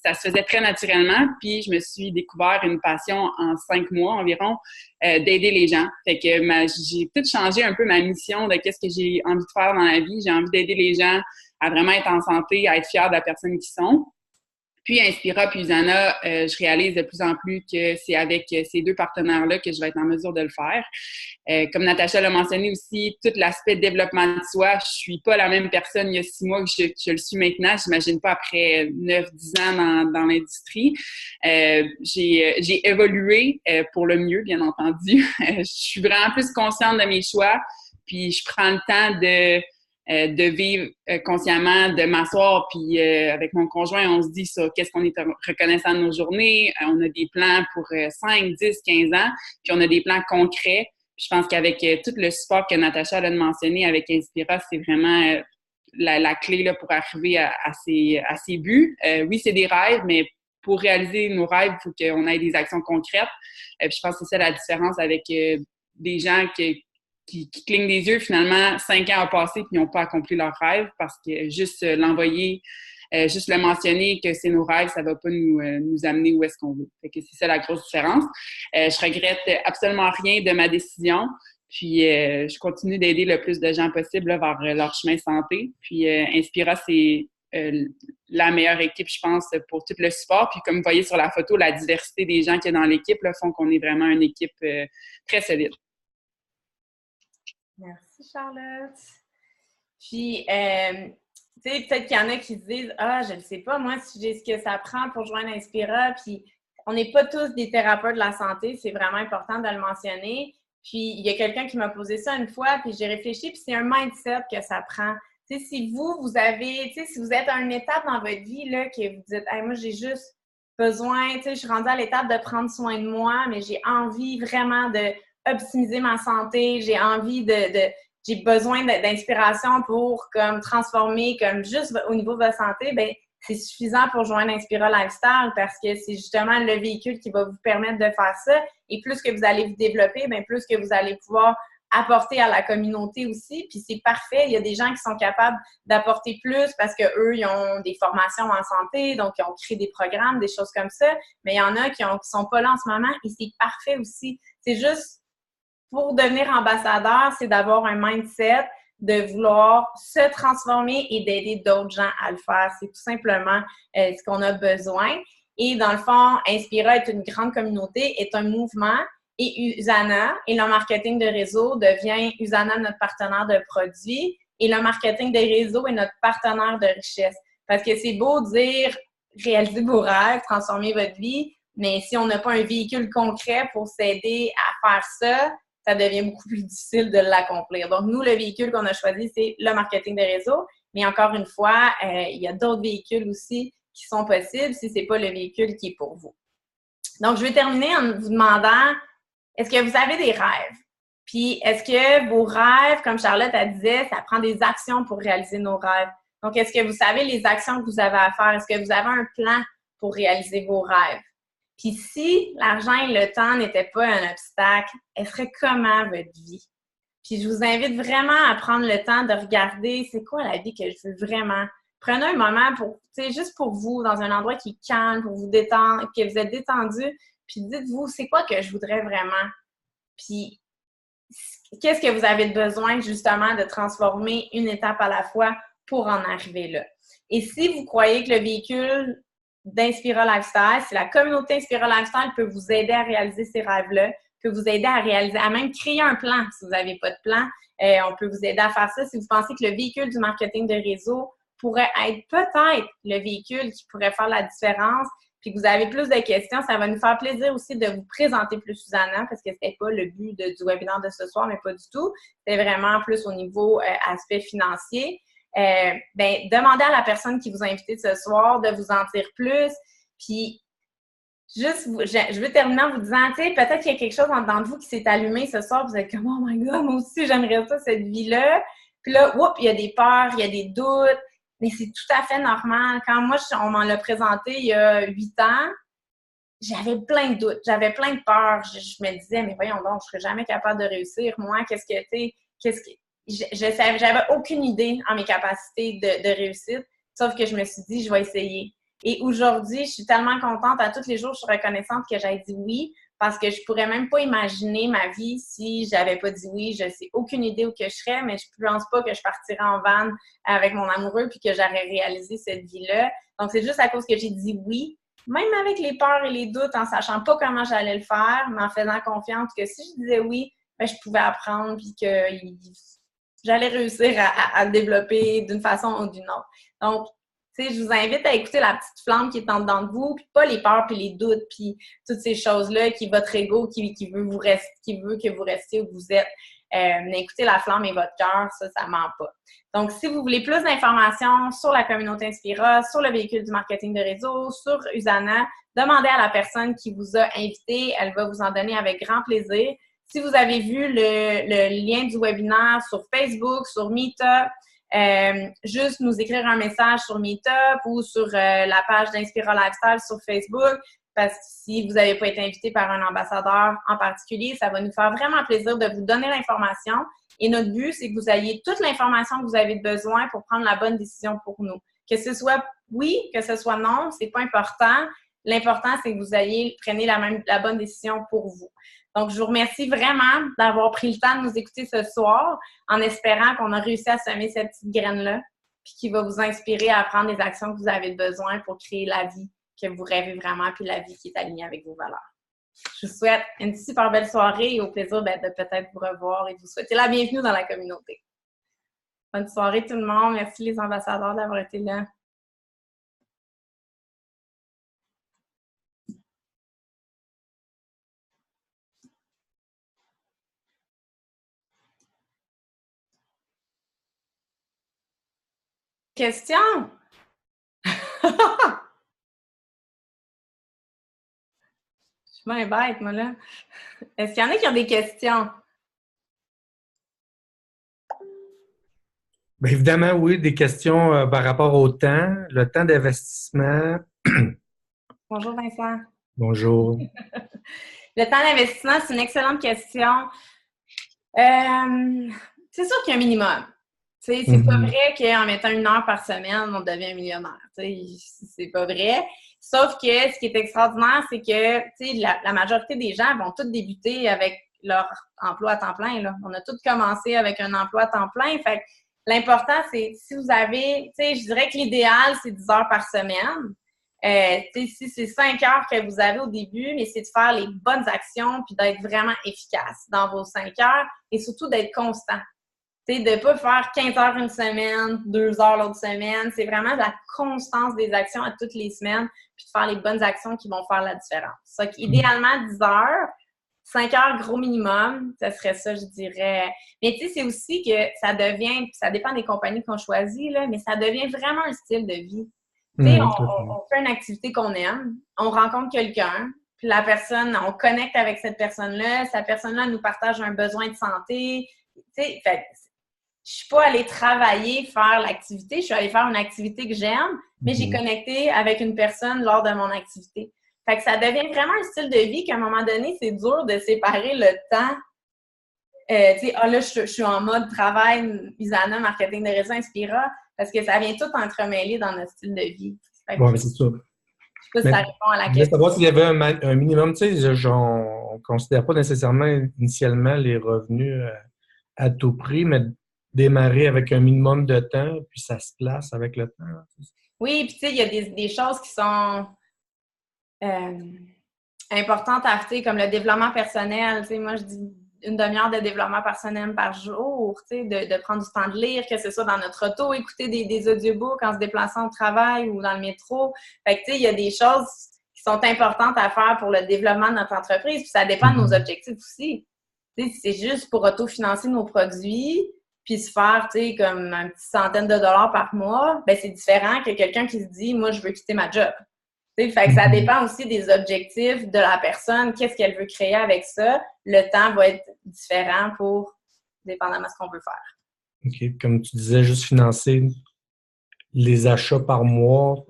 ça se faisait très naturellement. Puis je me suis découvert une passion en 5 mois environ d'aider les gens. Fait que j'ai tout changé un peu ma mission de qu'est-ce que j'ai envie de faire dans la vie. J'ai envie d'aider les gens à vraiment être en santé, à être fiers de la personne qu'ils sont. Puis Inspira puis Usana, je réalise de plus en plus que c'est avec ces 2 partenaires-là que je vais être en mesure de le faire. Comme Natacha l'a mentionné aussi, tout l'aspect développement de soi, je suis pas la même personne il y a 6 mois que je le suis maintenant. J'imagine pas après 9-10 ans dans l'industrie. J'ai évolué pour le mieux, bien entendu. Je suis vraiment plus consciente de mes choix, puis je prends le temps de vivre consciemment, de m'asseoir, puis avec mon conjoint, on se dit ça, qu'est-ce qu'on est reconnaissant de nos journées. On a des plans pour 5, 10, 15 ans, puis on a des plans concrets. Puis je pense qu'avec tout le support que Natacha a mentionné avec Inspira, c'est vraiment la clé là, pour arriver à ces buts. Oui, c'est des rêves, mais pour réaliser nos rêves, il faut qu'on ait des actions concrètes. Puis je pense que c'est ça la différence avec des gens qui clignent des yeux, finalement, 5 ans ont passé et ils n'ont pas accompli leur rêve parce que juste l'envoyer, juste le mentionner que c'est nos rêves, ça ne va pas nous amener où est-ce qu'on veut. Fait que c'est ça la grosse différence. Je regrette absolument rien de ma décision. Puis, je continue d'aider le plus de gens possible là, vers leur chemin santé. Puis, Inspira, c'est la meilleure équipe, je pense, pour tout le support. Puis, comme vous voyez sur la photo, la diversité des gens qu'il y a dans l'équipe là, font qu'on est vraiment une équipe très solide. Merci, Charlotte. Puis, tu sais, peut-être qu'il y en a qui se disent « Ah, je ne sais pas, moi, si j'ai ce que ça prend pour joindre Inspira. » Puis, on n'est pas tous des thérapeutes de la santé, c'est vraiment important de le mentionner. Puis, il y a quelqu'un qui m'a posé ça une fois, puis j'ai réfléchi, puis c'est un mindset que ça prend. Tu sais, si vous avez, tu sais, si vous êtes à une étape dans votre vie, là, que vous dites « Hey, moi, j'ai juste besoin, tu sais, je suis rendue à l'étape de prendre soin de moi, mais j'ai envie vraiment de optimiser ma santé, j'ai envie j'ai besoin d'inspiration pour comme transformer comme juste au niveau de votre santé, ben c'est suffisant pour joindre Inspira Lifestyle parce que c'est justement le véhicule qui va vous permettre de faire ça. Et plus que vous allez vous développer, ben plus que vous allez pouvoir apporter à la communauté aussi. Puis c'est parfait. Il y a des gens qui sont capables d'apporter plus parce qu'eux, ils ont des formations en santé, donc ils ont créé des programmes, des choses comme ça. Mais il y en a qui sont pas là en ce moment et c'est parfait aussi. C'est juste pour devenir ambassadeur, c'est d'avoir un mindset de vouloir se transformer et d'aider d'autres gens à le faire. C'est tout simplement ce qu'on a besoin. Et dans le fond, Inspira est une grande communauté, est un mouvement. Et Usana et le marketing de réseau devient Usana notre partenaire de produits et le marketing de réseau est notre partenaire de richesse. Parce que c'est beau dire réaliser vos rêves, transformer votre vie, mais si on n'a pas un véhicule concret pour s'aider à faire ça, ça devient beaucoup plus difficile de l'accomplir. Donc, nous, le véhicule qu'on a choisi, c'est le marketing de réseau. Mais encore une fois, il y a d'autres véhicules aussi qui sont possibles si ce n'est pas le véhicule qui est pour vous. Donc, je vais terminer en vous demandant, est-ce que vous avez des rêves? Puis, est-ce que vos rêves, comme Charlotte elle disait, ça prend des actions pour réaliser nos rêves? Donc, est-ce que vous savez les actions que vous avez à faire? Est-ce que vous avez un plan pour réaliser vos rêves? Puis, si l'argent et le temps n'étaient pas un obstacle, elle serait comment votre vie? Puis, je vous invite vraiment à prendre le temps de regarder c'est quoi la vie que je veux vraiment. Prenez un moment pour, tu sais, juste pour vous, dans un endroit qui est calme, pour vous détendre, que vous êtes détendu. Puis, dites-vous, c'est quoi que je voudrais vraiment? Puis, qu'est-ce que vous avez besoin, justement, de transformer une étape à la fois pour en arriver là? Et si vous croyez que le véhicule d'Inspira Lifestyle, si la communauté Inspira Lifestyle peut vous aider à réaliser ces rêves-là, peut vous aider à réaliser, à même créer un plan si vous n'avez pas de plan, on peut vous aider à faire ça. Si vous pensez que le véhicule du marketing de réseau pourrait être peut-être le véhicule qui pourrait faire la différence, puis que vous avez plus de questions, ça va nous faire plaisir aussi de vous présenter plus Susanna, parce que ce n'était pas le but du webinaire de ce soir, mais pas du tout. C'était vraiment plus au niveau aspect financier. Demandez à la personne qui vous a invité ce soir de vous en dire plus. Puis, juste, je veux terminer en vous disant, tu sais, peut-être qu'il y a quelque chose en dedans de vous qui s'est allumé ce soir, vous êtes comme, oh my God, moi aussi, j'aimerais ça, cette vie-là. Puis là, il y a des peurs, il y a des doutes, mais c'est tout à fait normal. Quand moi, on m'en l'a présenté il y a 8 ans, j'avais plein de doutes, j'avais plein de peurs. Je me disais, mais voyons donc, je serais jamais capable de réussir. Moi, j'avais aucune idée en mes capacités de réussite, sauf que je me suis dit, je vais essayer. Et aujourd'hui, je suis tellement contente. À tous les jours, je suis reconnaissante que j'ai dit oui, parce que je pourrais même pas imaginer ma vie si j'avais pas dit oui. Je sais aucune idée où que je serais, mais je pense pas que je partirais en van avec mon amoureux puis que j'aurais réalisé cette vie-là. Donc, c'est juste à cause que j'ai dit oui, même avec les peurs et les doutes, en sachant pas comment j'allais le faire, mais en faisant confiance que si je disais oui, je pouvais apprendre puis que j'allais réussir à le développer d'une façon ou d'une autre. Donc, tu sais, je vous invite à écouter la petite flamme qui est en dedans de vous, puis pas les peurs, puis les doutes, puis toutes ces choses-là qui votre ego qui veut qui veut que vous restiez où vous êtes. Mais écoutez la flamme et votre cœur, ça ment pas. Donc, si vous voulez plus d'informations sur la communauté Inspira, sur le véhicule du marketing de réseau, sur Usana, demandez à la personne qui vous a invité. Elle va vous en donner avec grand plaisir. Si vous avez vu le lien du webinaire sur Facebook, sur Meetup, juste nous écrire un message sur Meetup ou sur la page d'Inspira Lifestyle sur Facebook, parce que si vous n'avez pas été invité par un ambassadeur en particulier, ça va nous faire vraiment plaisir de vous donner l'information. Et notre but, c'est que vous ayez toute l'information que vous avez besoin pour prendre la bonne décision pour nous. Que ce soit oui, que ce soit non, c'est pas important. L'important, c'est que vous preniez la bonne décision pour vous. Donc, je vous remercie vraiment d'avoir pris le temps de nous écouter ce soir en espérant qu'on a réussi à semer cette petite graine-là puis qui va vous inspirer à prendre les actions que vous avez besoin pour créer la vie que vous rêvez vraiment puis la vie qui est alignée avec vos valeurs. Je vous souhaite une super belle soirée et au plaisir de peut-être vous revoir et de vous souhaiter la bienvenue dans la communauté. Bonne soirée tout le monde. Merci les ambassadeurs d'avoir été là. Question? Je suis bien bête, moi, là. Est-ce qu'il y en a qui ont des questions? Bien, évidemment, oui, des questions par rapport au temps, le temps d'investissement. Bonjour, Vincent. Bonjour. Le temps d'investissement, c'est une excellente question. C'est sûr qu'il y a un minimum. C'est pas vrai qu'en mettant 1 heure par semaine, on devient millionnaire. C'est pas vrai. Sauf que ce qui est extraordinaire, c'est que la majorité des gens vont tous débuter avec leur emploi à temps plein. Là. On a tous commencé avec un emploi à temps plein. Fait que l'important, c'est si vous avez, je dirais que l'idéal, c'est 10 heures par semaine. Si c'est 5 heures que vous avez au début, mais c'est de faire les bonnes actions puis d'être vraiment efficace dans vos 5 heures et surtout d'être constant. De ne pas faire 15 heures une semaine, 2 heures l'autre semaine. C'est vraiment la constance des actions à toutes les semaines puis de faire les bonnes actions qui vont faire la différence. Ça idéalement 10 heures, 5 heures gros minimum, ça serait ça, je dirais. Mais c'est aussi que ça devient, ça dépend des compagnies qu'on choisit, là, mais ça devient vraiment un style de vie. On fait une activité qu'on aime, on rencontre quelqu'un, puis la personne, on connecte avec cette personne-là, cette personne-là nous partage un besoin de santé. Tu sais, fait je suis pas allée travailler, faire l'activité, je suis allée faire une activité que j'aime, mais j'ai connecté avec une personne lors de mon activité. Fait que ça devient vraiment un style de vie qu'à un moment donné, c'est dur de séparer le temps. Tu sais, là, je suis en mode travail, Usana, marketing de réseau, Inspira, parce que ça vient tout entremêler dans notre style de vie. Bon, mais c'est ça. Je sais pas si ça répond à la Je voulais question. savoir s'il y avait un minimum, tu sais, on ne considère pas nécessairement initialement les revenus à tout prix, mais démarrer avec un minimum de temps, puis ça se place avec le temps. Oui, puis tu sais, il y a des choses qui sont importantes à faire, comme le développement personnel. Tu sais, moi, je dis une demi-heure de développement personnel par jour, tu sais, de prendre du temps de lire, que ce soit dans notre auto, écouter des audiobooks en se déplaçant au travail ou dans le métro. Fait que, tu sais, il y a des choses qui sont importantes à faire pour le développement de notre entreprise, puis ça dépend de nos objectifs aussi. Tu sais, c'est juste pour autofinancer nos produits, puis se faire, tu sais, comme une petite centaine de dollars par mois, ben c'est différent que quelqu'un qui se dit « Moi, je veux quitter ma job ». Fait que ça dépend aussi des objectifs de la personne, qu'est-ce qu'elle veut créer avec ça. Le temps va être différent pour dépendamment de ce qu'on veut faire. OK. Comme tu disais, juste financer les achats par mois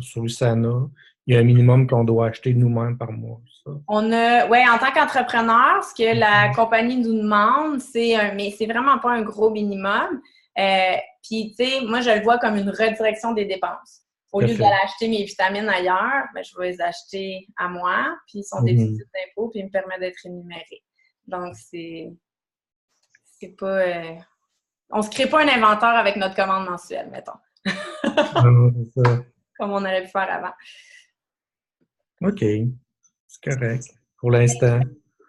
sur Usana, il y a un minimum qu'on doit acheter nous-mêmes par mois. Ça. En tant qu'entrepreneur, ce que la compagnie nous demande, mais c'est vraiment pas un gros minimum. Puis, tu sais, moi, je le vois comme une redirection des dépenses. Au lieu d'aller acheter mes vitamines ailleurs, ben, je vais les acheter à moi, puis ils sont déductibles d'impôts, puis ils me permettent d'être rémunérée. Donc, c'est pas... on se crée pas un inventaire avec notre commande mensuelle, mettons. Non, c'est ça. Comme on aurait pu faire avant. OK. C'est correct. Pour l'instant.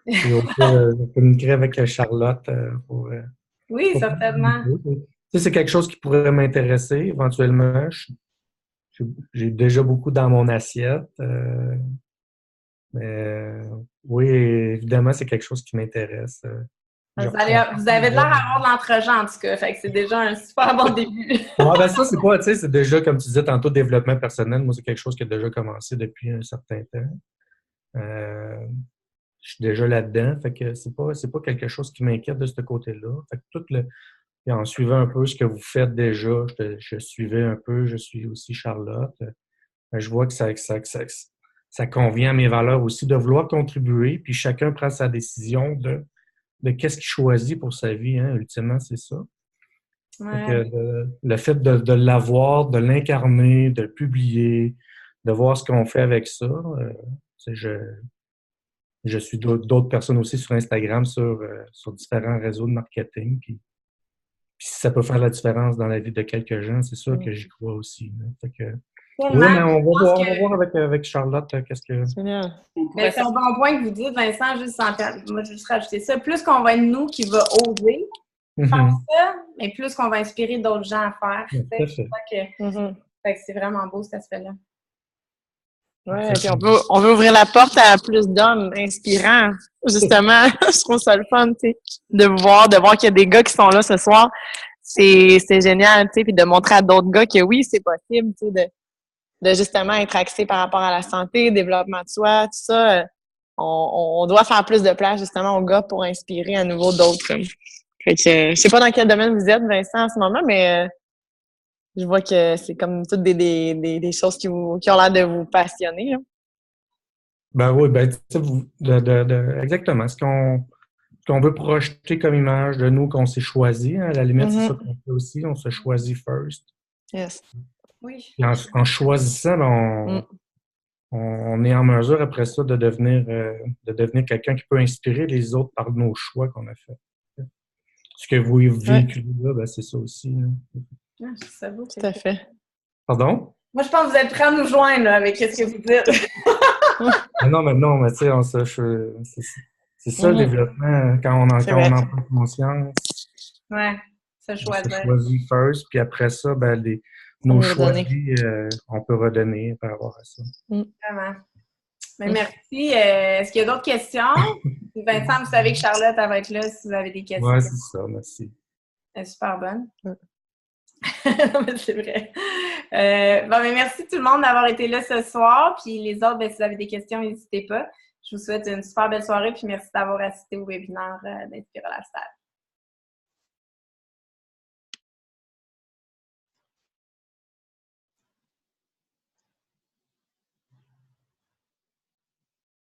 Je communiquerai avec Charlotte pour... oui, certainement. Tu sais, c'est quelque chose qui pourrait m'intéresser éventuellement. J'ai déjà beaucoup dans mon assiette. Mais oui, évidemment, c'est quelque chose qui m'intéresse. Vous avez de l'air d'avoir de l'entre-gens, en tout cas. Fait que c'est déjà un super bon début. Ben ça, c'est pas, tu sais, c'est déjà, comme tu disais tantôt, développement personnel. Moi, c'est quelque chose qui a déjà commencé depuis un certain temps. Je suis déjà là-dedans. Fait que c'est pas quelque chose qui m'inquiète de ce côté-là. Fait que et en suivant un peu ce que vous faites déjà, je suivais un peu, je suis aussi Charlotte. Je vois que ça convient à mes valeurs aussi de vouloir contribuer, puis chacun prend sa décision de qu'est-ce qu'il choisit pour sa vie, hein, ultimement, c'est ça. Ouais. Le fait de l'avoir, de l'incarner, de le publier, de voir ce qu'on fait avec ça, je suis d'autres personnes aussi sur Instagram, sur différents réseaux de marketing, puis si ça peut faire la différence dans la vie de quelques gens, c'est sûr que j'y crois aussi. Là. Fait que, oui, mais on va voir avec Charlotte qu'est-ce que... Mais c'est un bon point que vous dites, Vincent, moi, je vais juste rajouter ça. Plus qu'on va être nous qui va oser faire ça, mais plus qu'on va inspirer d'autres gens à faire. Fait que c'est vraiment beau cet aspect-là. Oui, puis on veut ouvrir la porte à plus d'hommes inspirants, justement. Je trouve ça le fun, tu sais, de voir qu'il y a des gars qui sont là ce soir. C'est génial, tu sais, puis de montrer à d'autres gars que oui, c'est possible, tu sais, de justement être axé par rapport à la santé, développement de soi, tout ça. On doit faire plus de place, justement, aux gars pour inspirer à nouveau d'autres. Fait que, je sais pas dans quel domaine vous êtes, Vincent, en ce moment, mais je vois que c'est comme toutes des choses qui ont l'air de vous passionner. Là. Ben oui, ben exactement. Ce qu'on veut projeter comme image de nous qu'on s'est choisi. Hein, à la limite, c'est ça qu'on fait aussi. On se choisit first. Yes. Oui. Et en choisissant, on est en mesure après ça de devenir quelqu'un qui peut inspirer les autres par nos choix qu'on a faits. Ce que vous véhiculez là, ben, c'est ça aussi. Là. Ah, c'est beau. Tout à fait. Pardon? Moi, je pense que vous êtes prêts à nous joindre là, avec ce que vous dites. mais tu sais, c'est ça le développement, quand on en prend conscience. Ouais, se choisir. On se choisit first, puis après ça, ben, nos choix, on peut redonner par rapport à ça. Vraiment. Mais merci. Est-ce qu'il y a d'autres questions? Vincent, vous savez que Charlotte elle va être là si vous avez des questions. Oui, c'est ça, merci. Elle est super bonne. Non, mais c'est vrai. Bon, mais merci tout le monde d'avoir été là ce soir. Puis les autres, ben, si vous avez des questions, n'hésitez pas. Je vous souhaite une super belle soirée. Puis merci d'avoir assisté au webinaire d'Inspira Lifestyle.